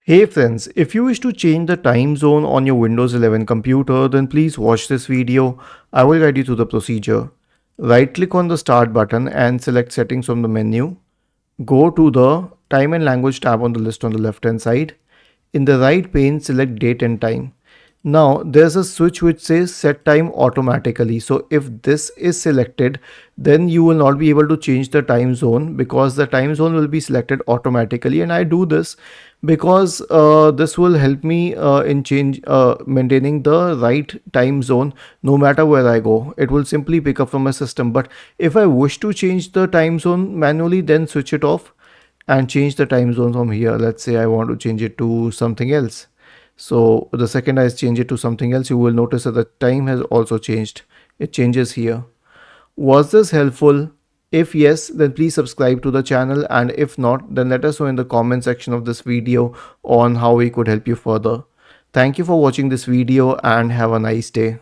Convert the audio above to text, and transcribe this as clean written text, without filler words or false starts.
Hey friends, if you wish to change the time zone on your Windows 11 computer, then please watch this video. I will guide you through the procedure. Right click on the start button and select settings from the menu. Go to the time and language tab on the list on the left hand side. In the right pane, select date and time. Now there's a switch which says set time automatically. So if this is selected, then you will not be able to change the time zone because the time zone will be selected automatically. And I do this because this will help me in change maintaining the right time zone no matter where I go. It will simply pick up from my system. But if I wish to change the time zone manually, then switch it off and change the time zone from here. Let's say I want to change it to something else. So the second I change it to something else, you will notice that the time has also changed. It changes here. Was this helpful? If yes, then please subscribe to the channel, and if not, then let us know in the comment section of this video on how we could help you further. Thank you for watching this video and have a nice day.